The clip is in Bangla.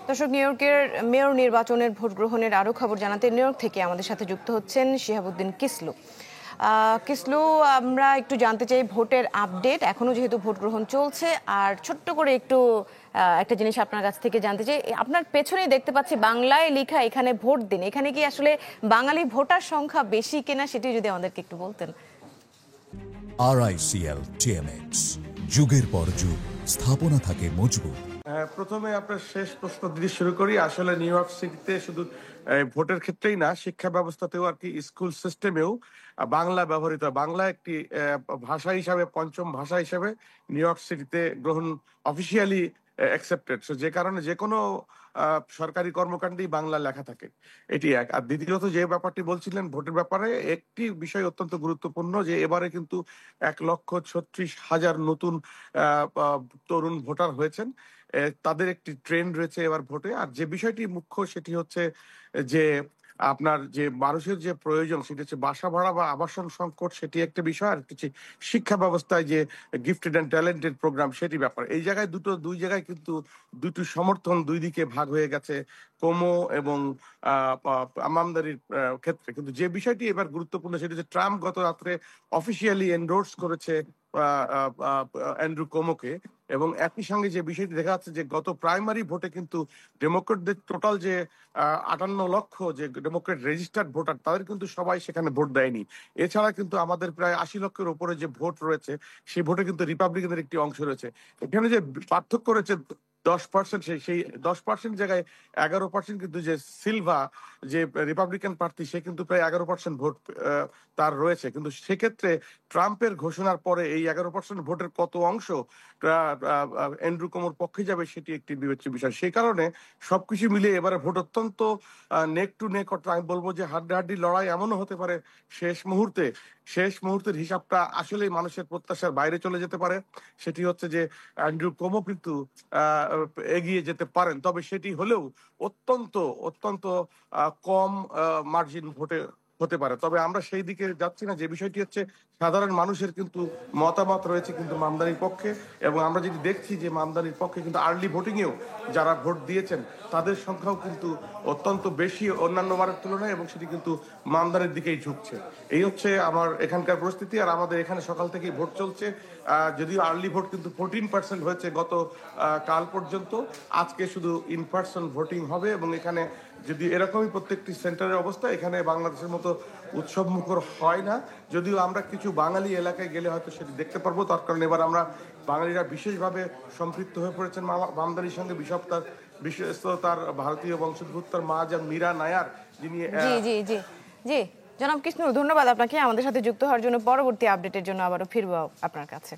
দর্শক, নিউ ইয়র্কের মেয়র নির্বাচনের ভোট গ্রহণের আরও খবর জানাতে নিউ ইয়র্ক থেকে আমাদের সাথে যুক্ত হচ্ছেন শিহাবুদ্দিন কিসলু। কিসলু, আমরা একটু জানতে চাই ভোটের আপডেট। এখনো যেহেতু ভোট গ্রহণ চলছে, আর ছোট্ট করে একটু একটা জিনিস আপনার কাছ থেকে জানতে চাই। আপনার পেছনেই দেখতে পাচ্ছি বাংলায় লেখা এখানে ভোট দিন। এখানে কি আসলে বাঙালি ভোটার সংখ্যা বেশি কিনা সেটি যদি আমাদেরকে একটু বলতেন। RICL TMX, যুগের পর যুগ স্থাপনা থাকে মজবুত। প্রথমে আপনার শেষ প্রশ্ন দিয়ে শুরু করি। আসলে নিউ ইয়র্ক সিটিতে শুধু ভোটের ক্ষেত্রেই না, শিক্ষা ব্যবস্থাতেও আর কি, স্কুল সিস্টেমেও বাংলা ব্যবহৃত হয়। বাংলা একটি ভাষা হিসাবে, পঞ্চম ভাষা হিসাবে নিউ ইয়র্ক সিটিতে গ্রহণ অফিসিয়ালি অ্যাকসেপ্টেড। যে কারণে যে কোনো সরকারি কর্মকাণ্ডেই বাংলা লেখা থাকে, এটি এক। আর দ্বিতীয়ত যে ব্যাপারটি বলছিলেন ভোটের ব্যাপারে, একটি বিষয় অত্যন্ত গুরুত্বপূর্ণ, যে এবারে কিন্তু 1,36,000 নতুন তরুণ ভোটার হয়েছেন। তাদের একটি ট্রেন্ড রয়েছে এবার ভোটে। আর যে বিষয়টি মুখ্য সেটি হচ্ছে যে আপনার যে মানুষের যে প্রয়োজন, সেটি হচ্ছে বাসা ভাড়া বা আবাসন সংকট, সেটি একটা বিষয়। আর হচ্ছে শিক্ষা ব্যবস্থায় যে গিফটেড অ্যান্ড ট্যালেন্টেড প্রোগ্রাম, সেটি ব্যাপার। এই জায়গায় দুই জায়গায় কিন্তু দুটি সমর্থন দুই দিকে ভাগ হয়ে গেছে, কোমো এবং আমানদারির ক্ষেত্রে। কিন্তু যে বিষয়টি এবার গুরুত্বপূর্ণ সেটি হচ্ছে ট্রাম্প গত রাত্রে অফিসিয়ালি এন্ডোর্স করেছে অ্যান্ড্রু কোমোকে। এবং একই সঙ্গে যে বিষয়টি দেখা যাচ্ছে যে গত প্রাইমারি ভোটে কিন্তু ডেমোক্রেটদের টোটাল যে 58 লক্ষ যে ডেমোক্রেট রেজিস্টার্ড ভোটার, তাদের কিন্তু সবাই সেখানে ভোট দেয়নি। এছাড়া কিন্তু আমাদের প্রায় 80 লক্ষের উপরে যে ভোট রয়েছে, সেই ভোটে কিন্তু রিপাবলিকানদের একটি অংশ রয়েছে। এখানে যে পার্থক্য রয়েছে 10%, সেই 10% জায়গায় 11% কিন্তু যে সিলভা, যে রিপাবলিকান প্রার্থী, সে কিন্তু প্রায় 11% ভোট তার রয়েছে। কিন্তু সেক্ষেত্রে ট্রাম্পের ঘোষণার পরে এই 11% ভোটের কত অংশ অ্যান্ড্রু কোমোর পক্ষে যাবে, সেটি একটি বিবেচ্য বিষয়। সেই কারণে সবকিছু মিলিয়ে এবারে ভোট অত্যন্ত নেক টু নেক, অর্থাৎ আমি বলবো যে হাড্ডাহাড্ডি লড়াই এমনও হতে পারে শেষ মুহূর্তের হিসাবটা আসলেই মানুষের প্রত্যাশার বাইরে চলে যেতে পারে। সেটি হচ্ছে যে অ্যান্ড্রু কোমো কিন্তু এগিয়ে যেতে পারেন, তবে সেটি হলেও অত্যন্ত অত্যন্ত কম মার্জিন ভোটে হতে পারে। তবে আমরা সেই দিকে যাচ্ছি না। যে বিষয়টি হচ্ছে সাধারণ মানুষের কিন্তু মতামত রয়েছে কিন্তু মামদানির পক্ষে, এবং আমরা যদি দেখছি যে মামদানির পক্ষে কিন্তু আর্লি ভোটিং এও যারা ভোট দিয়েছেন তাদের সংখ্যাও কিন্তু অত্যন্ত বেশি অন্যান্য বারের তুলনায়, এবং সেটি কিন্তু মামদানির দিকেই ঝুঁকছে। এই হচ্ছে আমার এখানকার পরিস্থিতি। আর আমাদের এখানে সকাল থেকেই ভোট চলছে। যদিও আর্লি ভোট কিন্তু 14% হয়েছে গত কাল পর্যন্ত। আজকে শুধু ইন পার্সন ভোটিং হবে, এবং এখানে যদি এরকমই প্রত্যেকটি সেন্টারের অবস্থা, এখানে বাংলাদেশের মতো উৎসব মুখর হয় না। যদিও আমরা কিছু বাঙালি এলাকায় গেলে হয়তো সেটি দেখতে পারবো। তার কারণ এবার আমরা বাঙালিরা বিশেষভাবে সম্পৃক্ত হয়ে পড়েছেন মামদানির সঙ্গে। বিশেষত তার ভারতীয় বংশোদ্ভূত তার মা, যা মীরা নায়ার, যিনি জি জি জি জি জনাব কৃষ্ণ, ধন্যবাদ আপনাকে আমাদের সাথে যুক্ত হওয়ার জন্য। পরবর্তী আপডেটের জন্য আবারও ফিরবো আপনার কাছে।